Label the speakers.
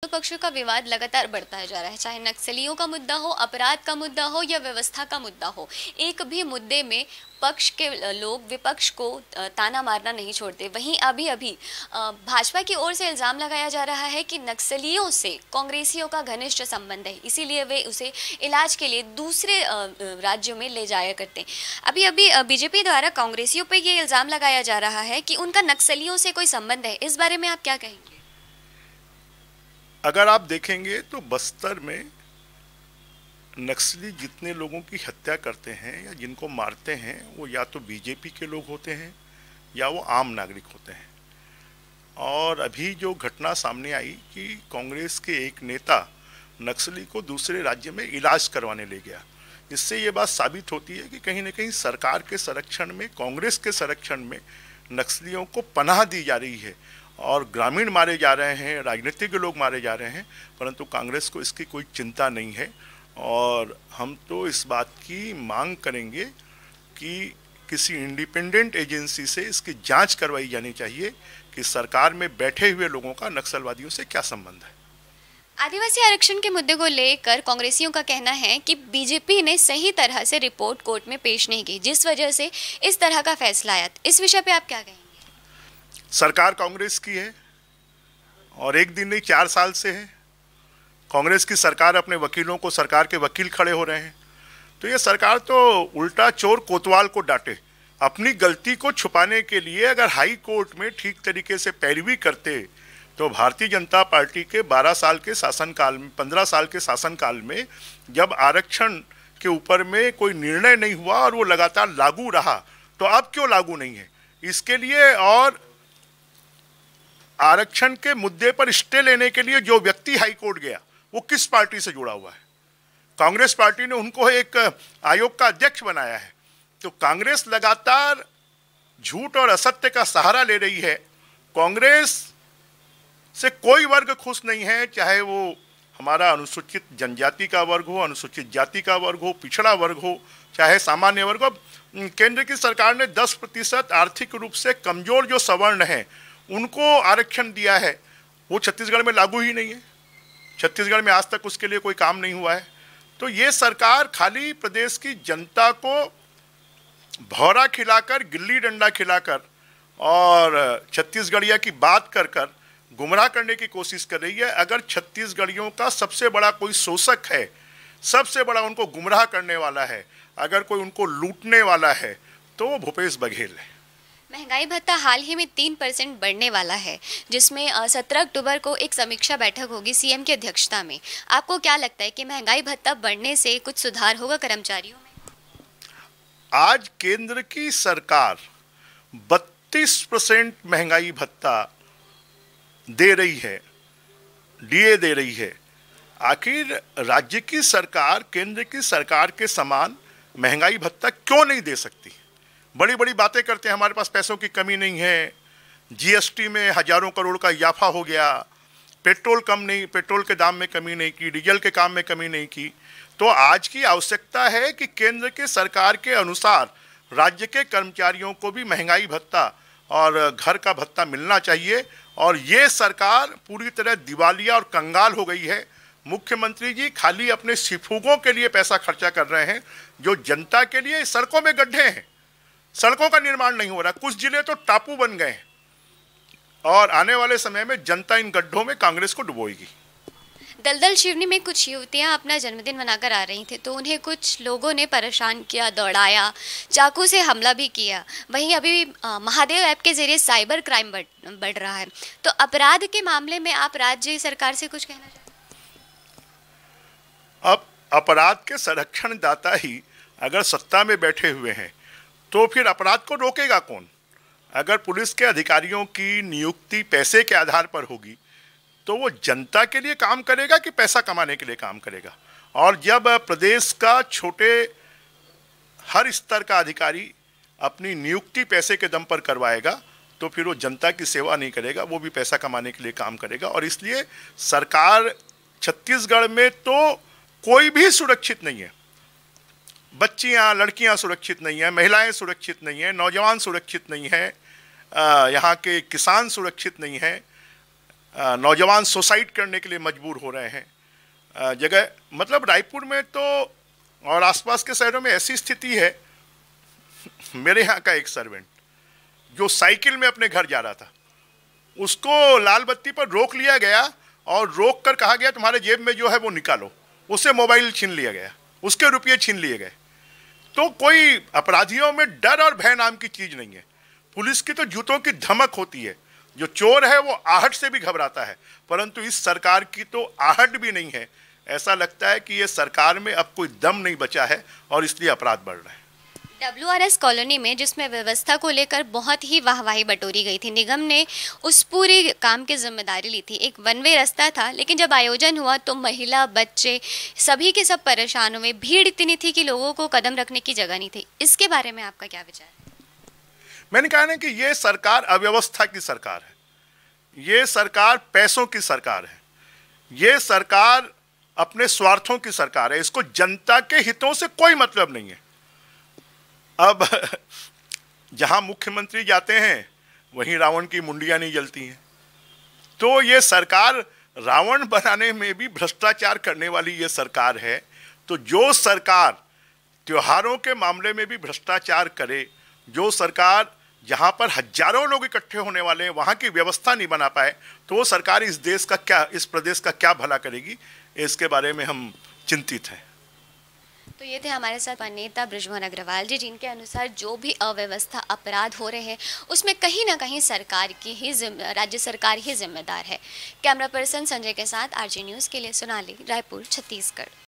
Speaker 1: तो पक्षों का विवाद लगातार बढ़ता जा रहा है, चाहे नक्सलियों का मुद्दा हो, अपराध का मुद्दा हो या व्यवस्था का मुद्दा हो। एक भी मुद्दे में पक्ष के लोग विपक्ष को ताना मारना नहीं छोड़ते। वहीं अभी अभी भाजपा की ओर से इल्ज़ाम लगाया जा रहा है कि नक्सलियों से कांग्रेसियों का घनिष्ठ संबंध है, इसीलिए वे उसे इलाज के लिए दूसरे राज्यों में ले जाया करते हैं। अभी अभी बीजेपी द्वारा कांग्रेसियों पर ये इल्ज़ाम लगाया जा रहा है कि उनका नक्सलियों से कोई संबंध है। इस बारे में आप क्या कहेंगे?
Speaker 2: अगर आप देखेंगे तो बस्तर में नक्सली जितने लोगों की हत्या करते हैं या जिनको मारते हैं वो या तो बीजेपी के लोग होते हैं या वो आम नागरिक होते हैं। और अभी जो घटना सामने आई कि कांग्रेस के एक नेता नक्सली को दूसरे राज्य में इलाज करवाने ले गया, इससे ये बात साबित होती है कि कहीं ना कहीं सरकार के संरक्षण में, कांग्रेस के संरक्षण में नक्सलियों को पनाह दी जा रही है और ग्रामीण मारे जा रहे हैं, राजनीतिक लोग मारे जा रहे हैं, परंतु कांग्रेस को इसकी कोई चिंता नहीं है। और हम तो इस बात की मांग करेंगे कि किसी इंडिपेंडेंट एजेंसी से इसकी जांच करवाई जानी चाहिए कि सरकार में बैठे हुए लोगों का नक्सलवादियों से क्या संबंध है।
Speaker 1: आदिवासी आरक्षण के मुद्दे को लेकर कांग्रेसियों का कहना है कि बीजेपी ने सही तरह से रिपोर्ट कोर्ट में पेश नहीं की, जिस वजह से इस तरह का फैसला आया। इस विषय पे आप क्या कहेंगे?
Speaker 2: सरकार कांग्रेस की है और एक दिन नहीं 4 साल से है। कांग्रेस की सरकार अपने वकीलों को, सरकार के वकील खड़े हो रहे हैं, तो ये सरकार तो उल्टा चोर कोतवाल को डांटे। अपनी गलती को छुपाने के लिए अगर हाई कोर्ट में ठीक तरीके से पैरवी करते तो भारतीय जनता पार्टी के 12 साल के शासनकाल में, 15 साल के शासनकाल में जब आरक्षण के ऊपर में कोई निर्णय नहीं हुआ और वो लगातार लागू रहा, तो अब क्यों लागू नहीं है इसके लिए। और आरक्षण के मुद्दे पर स्टे लेने के लिए जो व्यक्ति हाईकोर्ट गया वो किस पार्टी से जुड़ा हुआ है? कांग्रेस पार्टी ने उनको एक आयोग का अध्यक्ष बनाया है। तो कांग्रेस लगातार झूठ और असत्य का सहारा ले रही है। कांग्रेस से कोई वर्ग खुश नहीं है, चाहे वो हमारा अनुसूचित जनजाति का वर्ग हो, अनुसूचित जाति का वर्ग हो, पिछड़ा वर्ग हो, चाहे सामान्य वर्ग हो। केंद्र की सरकार ने 10% आर्थिक रूप से कमजोर जो सवर्ण हैं उनको आरक्षण दिया है, वो छत्तीसगढ़ में लागू ही नहीं है। छत्तीसगढ़ में आज तक उसके लिए कोई काम नहीं हुआ है। तो ये सरकार खाली प्रदेश की जनता को भौरा खिलाकर, गिल्ली डंडा खिलाकर और छत्तीसगढ़िया की बात कर कर गुमराह करने की कोशिश कर रही है। अगर छत्तीसगढ़ियों का सबसे बड़ा कोई शोषक है, सबसे बड़ा उनको गुमराह करने वाला है, अगर कोई उनको लूटने वाला है, तो वो भूपेश बघेल है।
Speaker 1: महंगाई भत्ता हाल ही में 3% बढ़ने वाला है, जिसमें 17 अक्टूबर को एक समीक्षा बैठक होगी सीएम की अध्यक्षता में। आपको क्या लगता है कि महंगाई भत्ता बढ़ने से कुछ सुधार होगा कर्मचारियों में?
Speaker 2: आज केंद्र की सरकार 32% महंगाई भत्ता दे रही है, डीए दे रही है। आखिर राज्य की सरकार केंद्र की सरकार के समान महंगाई भत्ता क्यों नहीं दे सकती? बड़ी बड़ी बातें करते हैं, हमारे पास पैसों की कमी नहीं है, जीएसटी में हजारों करोड़ का इजाफा हो गया, पेट्रोल के दाम में कमी नहीं की, डीजल के काम में कमी नहीं की। तो आज की आवश्यकता है कि केंद्र के सरकार के अनुसार राज्य के कर्मचारियों को भी महंगाई भत्ता और घर का भत्ता मिलना चाहिए। और ये सरकार पूरी तरह दिवालिया और कंगाल हो गई है। मुख्यमंत्री जी खाली अपने सिफुगों के लिए पैसा खर्चा कर रहे हैं, जो जनता के लिए सड़कों में गड्ढे हैं, सड़कों का निर्माण नहीं हो रहा। कुछ जिले तो टापू बन गए हैं और आने वाले समय में जनता इन गड्ढों में कांग्रेस को डुबोएगी।
Speaker 1: दलदल शिवनी में कुछ युवतियां अपना जन्मदिन मनाकर आ रही थी, तो उन्हें कुछ लोगों ने परेशान किया, दौड़ाया, चाकू से हमला भी किया। वहीं अभी महादेव ऐप के जरिए साइबर क्राइम बढ़ रहा है। तो अपराध के मामले में आप राज्य सरकार से कुछ कहना चाहते हैं?
Speaker 2: अब अपराध के संरक्षण दाता ही अगर सत्ता में बैठे हुए हैं तो फिर अपराध को रोकेगा कौन? अगर पुलिस के अधिकारियों की नियुक्ति पैसे के आधार पर होगी तो वो जनता के लिए काम करेगा कि पैसा कमाने के लिए काम करेगा? और जब प्रदेश का छोटे हर स्तर का अधिकारी अपनी नियुक्ति पैसे के दम पर करवाएगा तो फिर वो जनता की सेवा नहीं करेगा, वो भी पैसा कमाने के लिए काम करेगा। और इसलिए सरकार छत्तीसगढ़ में तो कोई भी सुरक्षित नहीं है। बच्चियां, लड़कियां सुरक्षित नहीं है, महिलाएं सुरक्षित नहीं है, नौजवान सुरक्षित नहीं है, यहाँ के किसान सुरक्षित नहीं है। नौजवान सुसाइड करने के लिए मजबूर हो रहे हैं। जगह मतलब रायपुर में तो और आसपास के शहरों में ऐसी स्थिति है। मेरे यहाँ का एक सर्वेंट जो साइकिल में अपने घर जा रहा था, उसको लाल बत्ती पर रोक लिया गया और रोक कर कहा गया तुम्हारे जेब में जो है वो निकालो। उससे मोबाइल छीन लिया गया, उसके रुपये छीन लिए गए। तो कोई अपराधियों में डर और भय नाम की चीज नहीं है। पुलिस की तो जूतों की धमक होती है। जो चोर है वो आहट से भी घबराता है, परंतु इस सरकार की तो आहट भी नहीं है। ऐसा लगता है कि ये सरकार में अब कोई दम नहीं बचा है और इसलिए अपराध बढ़ रहे हैं।
Speaker 1: WRS कॉलोनी में जिसमें व्यवस्था को लेकर बहुत ही वाहवाही बटोरी गई थी, निगम ने उस पूरे काम की जिम्मेदारी ली थी। एक वन वे रास्ता था, लेकिन जब आयोजन हुआ तो महिला, बच्चे सभी के सब परेशान हुए। भीड़ इतनी थी कि लोगों को कदम रखने की जगह नहीं थी। इसके बारे में आपका क्या विचार है?
Speaker 2: मैंने कहा ना कि ये सरकार अव्यवस्था की सरकार है, ये सरकार पैसों की सरकार है, ये सरकार अपने स्वार्थों की सरकार है। इसको जनता के हितों से कोई मतलब नहीं है। अब जहां मुख्यमंत्री जाते हैं वहीं रावण की मुंडियां नहीं जलती हैं। तो ये सरकार रावण बनाने में भी भ्रष्टाचार करने वाली ये सरकार है। तो जो सरकार त्योहारों के मामले में भी भ्रष्टाचार करे, जो सरकार जहां पर हजारों लोग इकट्ठे होने वाले हैं वहां की व्यवस्था नहीं बना पाए, तो वो सरकार इस देश का क्या, इस प्रदेश का क्या भला करेगी, इसके बारे में हम चिंतित हैं।
Speaker 1: तो ये थे हमारे साथ नेता बृजमोहन अग्रवाल जी, जिनके अनुसार जो भी अव्यवस्था, अपराध हो रहे हैं उसमें कहीं ना कहीं सरकार की ही राज्य सरकार ही जिम्मेदार है। कैमरा पर्सन संजय के साथ RJ न्यूज़ के लिए सोनाली, रायपुर, छत्तीसगढ़।